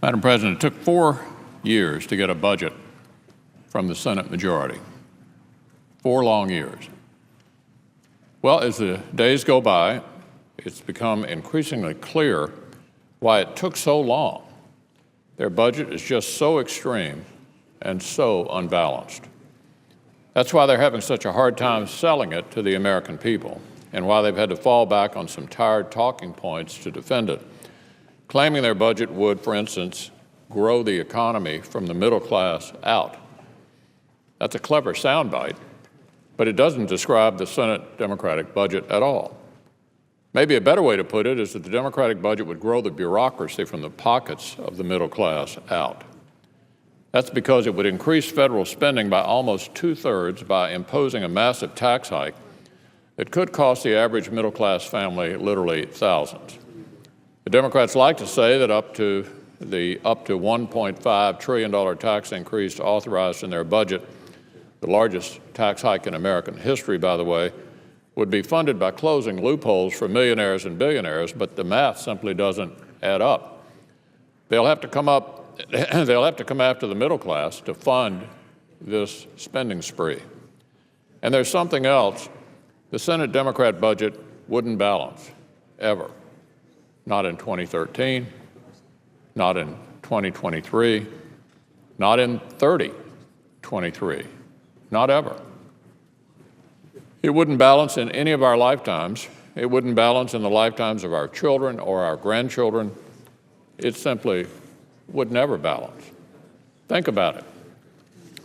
Madam President, it took 4 years to get a budget from the Senate majority. 4 long years. Well, as the days go by, it's become increasingly clear why it took so long. Their budget is just so extreme and so unbalanced. That's why they're having such a hard time selling it to the American people, and why they've had to fall back on some tired talking points to defend it, claiming their budget would, for instance, grow the economy from the middle class out. That's a clever soundbite, but it doesn't describe the Senate Democratic budget at all. Maybe a better way to put it is that the Democratic budget would grow the bureaucracy from the pockets of the middle class out. That's because it would increase federal spending by almost 2/3 by imposing a massive tax hike that could cost the average middle-class family literally thousands. The Democrats like to say that up to $1.5 trillion tax increase authorized in their budget, the largest tax hike in American history, by the way, would be funded by closing loopholes for millionaires and billionaires, but the math simply doesn't add up. They'll have to come after the middle class to fund this spending spree. And there's something else. The Senate Democrat budget wouldn't balance, ever. Not in 2013, not in 2023, not in 2023, not ever. It wouldn't balance in any of our lifetimes. It wouldn't balance in the lifetimes of our children or our grandchildren. It simply would never balance. Think about it.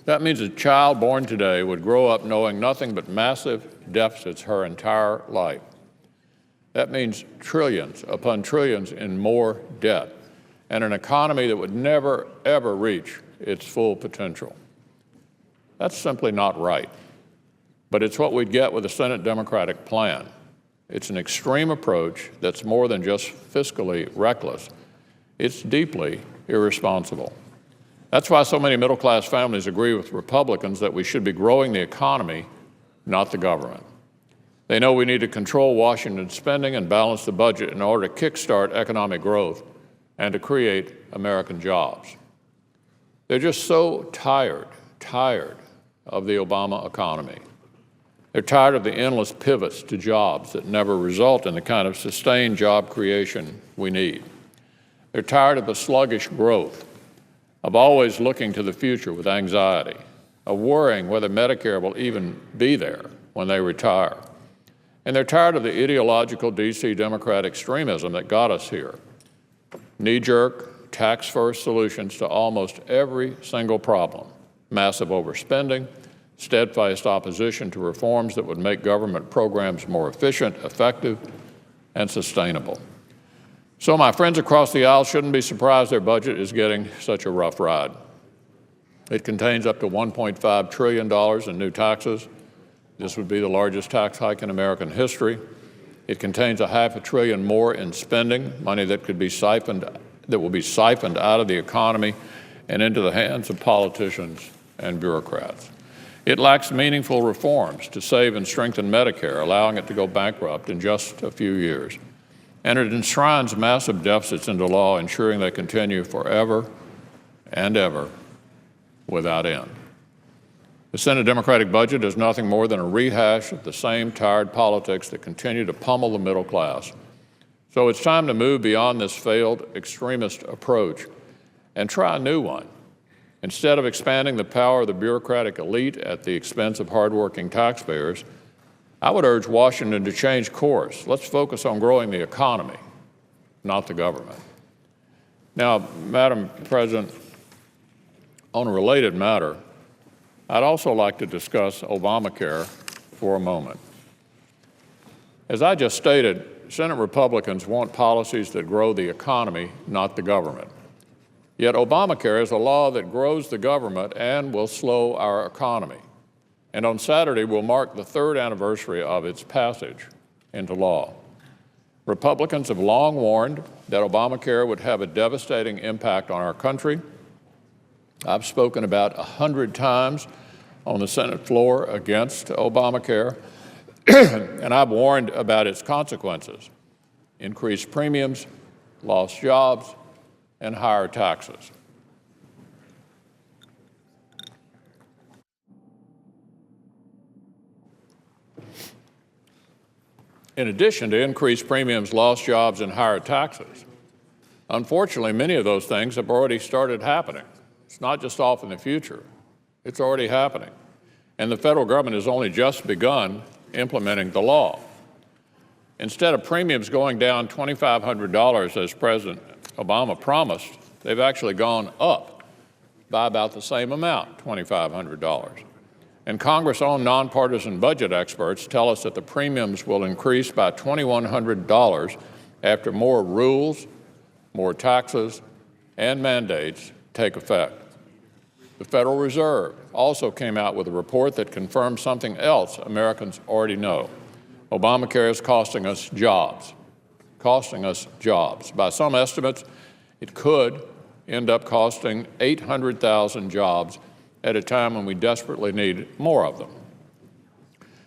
That means a child born today would grow up knowing nothing but massive deficits her entire life. That means trillions upon trillions in more debt and an economy that would never, ever reach its full potential. That's simply not right. But it's what we'd get with the Senate Democratic plan. It's an extreme approach that's more than just fiscally reckless. It's deeply irresponsible. That's why so many middle-class families agree with Republicans that we should be growing the economy, not the government. They know we need to control Washington's spending and balance the budget in order to kickstart economic growth and to create American jobs. They're just so tired of the Obama economy. They're tired of the endless pivots to jobs that never result in the kind of sustained job creation we need. They're tired of the sluggish growth, of always looking to the future with anxiety, of worrying whether Medicare will even be there when they retire. And they're tired of the ideological D.C. Democrat extremism that got us here. Knee-jerk, tax-first solutions to almost every single problem, massive overspending, steadfast opposition to reforms that would make government programs more efficient, effective, and sustainable. So my friends across the aisle shouldn't be surprised their budget is getting such a rough ride. It contains up to $1.5 trillion in new taxes. This would be the largest tax hike in American history. It contains $500 billion more in spending, money that will be siphoned out of the economy and into the hands of politicians and bureaucrats. It lacks meaningful reforms to save and strengthen Medicare, allowing it to go bankrupt in just a few years. And it enshrines massive deficits into law, ensuring they continue forever and ever without end. The Senate Democratic budget is nothing more than a rehash of the same tired politics that continue to pummel the middle class. So it's time to move beyond this failed extremist approach and try a new one. Instead of expanding the power of the bureaucratic elite at the expense of hardworking taxpayers, I would urge Washington to change course. Let's focus on growing the economy, not the government. Now, Madam President, on a related matter, I'd also like to discuss Obamacare for a moment. As I just stated, Senate Republicans want policies that grow the economy, not the government. Yet Obamacare is a law that grows the government and will slow our economy. And on Saturday will mark the 3rd anniversary of its passage into law. Republicans have long warned that Obamacare would have a devastating impact on our country. I've spoken about 100 times on the Senate floor against Obamacare, and I've warned about its consequences: increased premiums, lost jobs, and higher taxes. In addition to increased premiums, lost jobs, and higher taxes, unfortunately, many of those things have already started happening. It's not just off in the future. It's already happening. And the federal government has only just begun implementing the law. Instead of premiums going down $2,500 as President Obama promised, they've actually gone up by about the same amount, $2,500. And Congress-owned nonpartisan budget experts tell us that the premiums will increase by $2,100 after more rules, more taxes, and mandates take effect. The Federal Reserve also came out with a report that confirms something else Americans already know. Obamacare is costing us jobs. By some estimates, it could end up costing 800,000 jobs at a time when we desperately need more of them.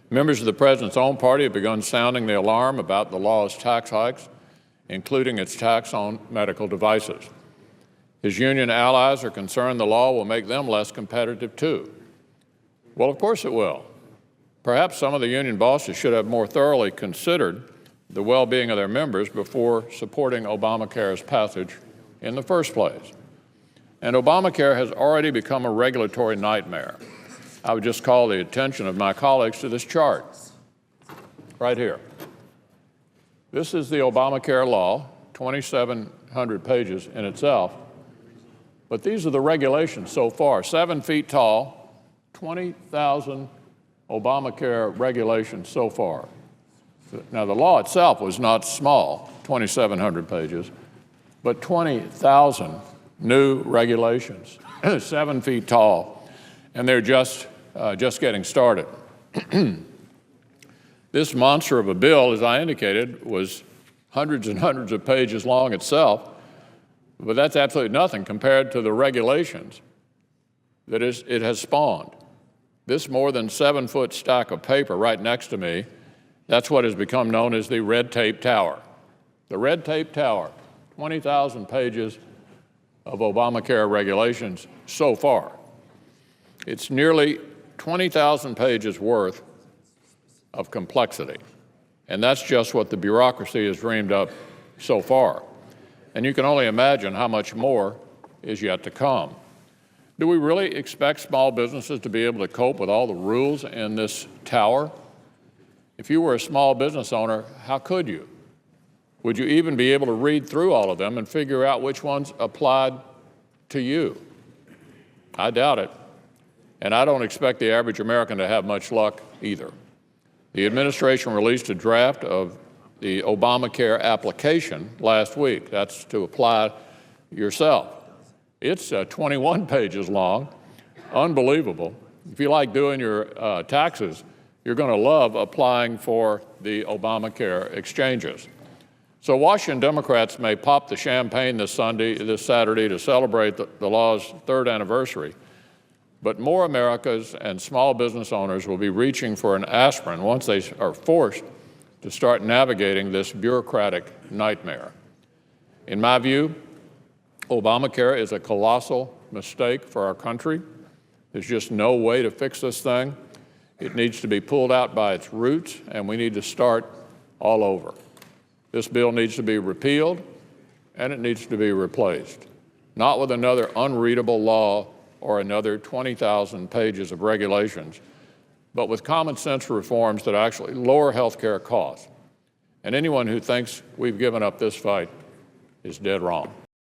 Members of the President's own party have begun sounding the alarm about the law's tax hikes, including its tax on medical devices. His union allies are concerned the law will make them less competitive, too. Well, of course it will. Perhaps some of the union bosses should have more thoroughly considered the well-being of their members before supporting Obamacare's passage in the first place. And Obamacare has already become a regulatory nightmare. I would just call the attention of my colleagues to this chart right here. This is the Obamacare law, 2,700 pages in itself. But these are the regulations so far, 7 feet tall, 20,000 Obamacare regulations so far. Now, the law itself was not small, 2,700 pages, but 20,000 new regulations, 7 feet tall, and they're just getting started. This monster of a bill, as I indicated, was hundreds and hundreds of pages long itself, but that's absolutely nothing compared to the regulations that it has spawned. This more than 7-foot stack of paper right next to me, that's what has become known as the red tape tower. The red tape tower, 20,000 pages of Obamacare regulations so far. It's nearly 20,000 pages worth of complexity. And that's just what the bureaucracy has dreamed up so far. And you can only imagine how much more is yet to come. Do we really expect small businesses to be able to cope with all the rules in this tower? If you were a small business owner, how could you? Would you even be able to read through all of them and figure out which ones applied to you? I doubt it. And I don't expect the average American to have much luck either. The administration released a draft of the Obamacare application last week. That's to apply yourself. It's 21 pages long, unbelievable. If you like doing your taxes, you're going to love applying for the Obamacare exchanges. So Washington Democrats may pop the champagne this Saturday to celebrate the law's 3rd anniversary, but more Americans and small business owners will be reaching for an aspirin once they are forced to start navigating this bureaucratic nightmare. In my view, Obamacare is a colossal mistake for our country. There's just no way to fix this thing. It needs to be pulled out by its roots, and we need to start all over. This bill needs to be repealed, and it needs to be replaced, not with another unreadable law or another 20,000 pages of regulations, but with common sense reforms that actually lower health care costs. And anyone who thinks we've given up this fight is dead wrong.